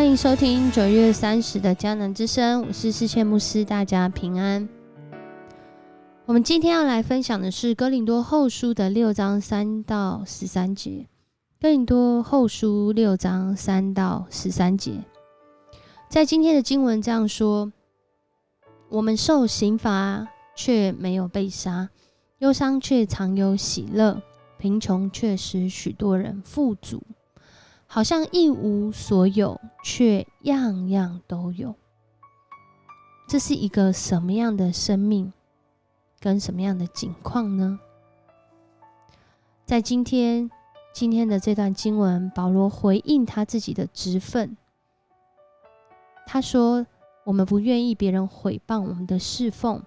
欢迎收听9月30的迦南之声，我是世界牧师，大家平安。我们今天要来分享的是哥林多后书的6章3到13节。哥林多后书6章3到13节，在今天的经文这样说：我们受刑罚却没有被杀，忧伤却常有喜乐，贫穷却使许多人富足，好像一无所有，却样样都有。这是一个什么样的生命跟什么样的境况呢？在今天的这段经文，保罗回应他自己的职分。他说，我们不愿意别人毁谤我们的侍奉，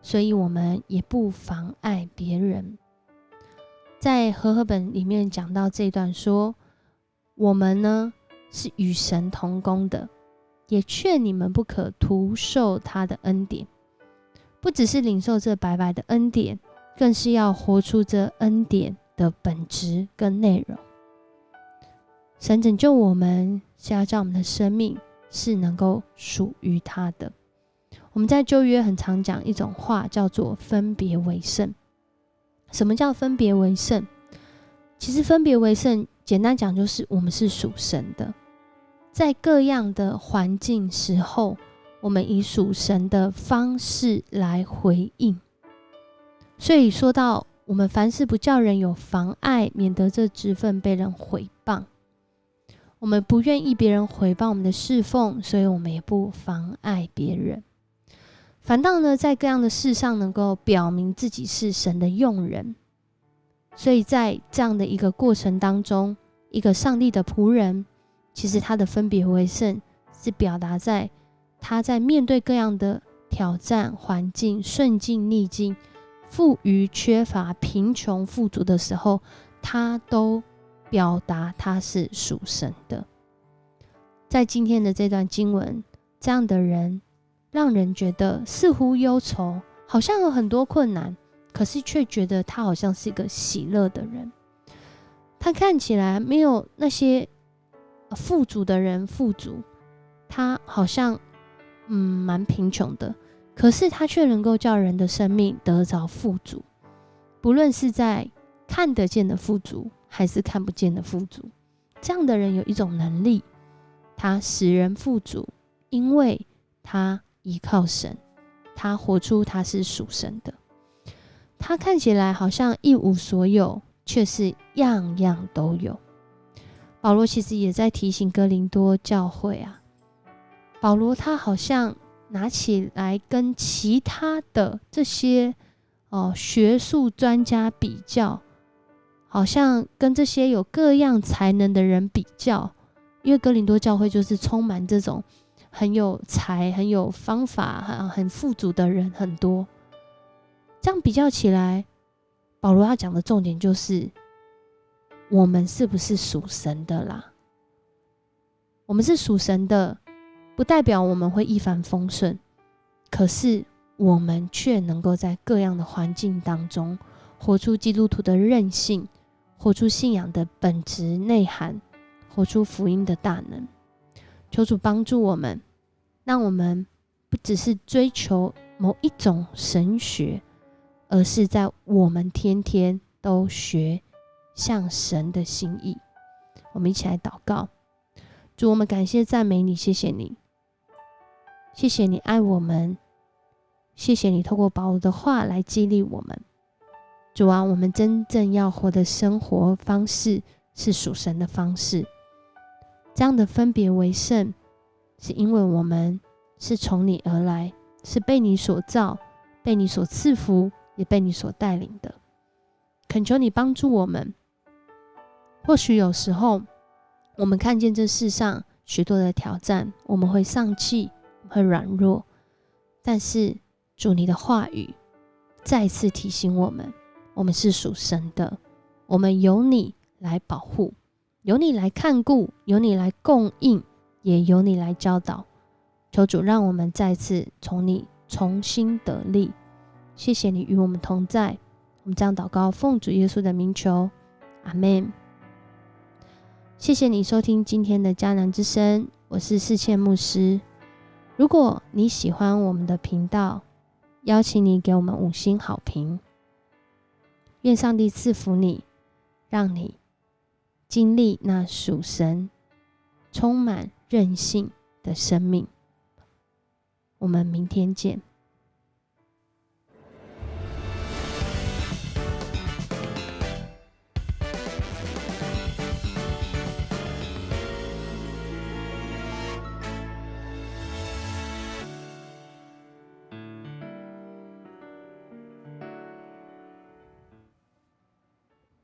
所以我们也不妨碍别人。在和合本里面讲到这段说，我们呢是与神同工的，也劝你们不可徒受他的恩典。不只是领受这白白的恩典，更是要活出这恩典的本质跟内容。神拯救我们，是要叫我们的生命是能够属于他的。我们在旧约很常讲一种话，叫做分别为圣。什么叫分别为圣？其实分别为圣简单讲就是我们是属神的，在各样的环境时候，我们以属神的方式来回应。所以说到我们凡事不叫人有妨碍，免得这职分被人毁谤。我们不愿意别人毁谤我们的侍奉，所以我们也不妨碍别人。反倒呢，在各样的事上能够表明自己是神的用人。所以在这样的一个过程当中，一个上帝的仆人，其实他的分别为圣是表达在他在面对各样的挑战、环境、顺境、逆境、富余、缺乏、贫穷、富足的时候，他都表达他是属神的。在今天的这段经文，这样的人让人觉得似乎忧愁，好像有很多困难，可是却觉得他好像是一个喜乐的人。他看起来没有那些富足的人富足，他好像蛮贫穷的，可是他却能够叫人的生命得着富足，不论是在看得见的富足还是看不见的富足。这样的人有一种能力，他使人富足，因为他依靠神，他活出他是属神的。他看起来好像一无所有，却是样样都有。保罗其实也在提醒哥林多教会啊，保罗他好像拿起来跟其他的这些学术专家比较，好像跟这些有各样才能的人比较，因为哥林多教会就是充满这种很有才、很有方法、很富足的人很多。这样比较起来，保罗要讲的重点就是我们是不是属神的啦？我们是属神的，不代表我们会一帆风顺，可是我们却能够在各样的环境当中活出基督徒的韧性，活出信仰的本质内涵，活出福音的大能。求主帮助我们，让我们不只是追求某一种神学，而是在我们天天都学像神的心意。我们一起来祷告。主，我们感谢赞美你，谢谢你，谢谢你爱我们，谢谢你透过保罗的话来激励我们。主啊，我们真正要活的生活方式是属神的方式。这样的分别为圣，是因为我们是从你而来，是被你所造，被你所赐福，也被你所带领的。恳求你帮助我们。或许有时候我们看见这世上许多的挑战，我们会丧气，会软弱，但是主你的话语再次提醒我们，我们是属神的，我们有你来保护，有你来看顾，有你来供应，也有你来教导。求主让我们再次从你重新得力。谢谢你与我们同在，我们这样祷告，奉主耶稣的名求，阿们。谢谢你收听今天的迦南之声，我是世倩牧师。如果你喜欢我们的频道，邀请你给我们5星好评。愿上帝赐福你，让你经历那属神充满韧性的生命。我们明天见。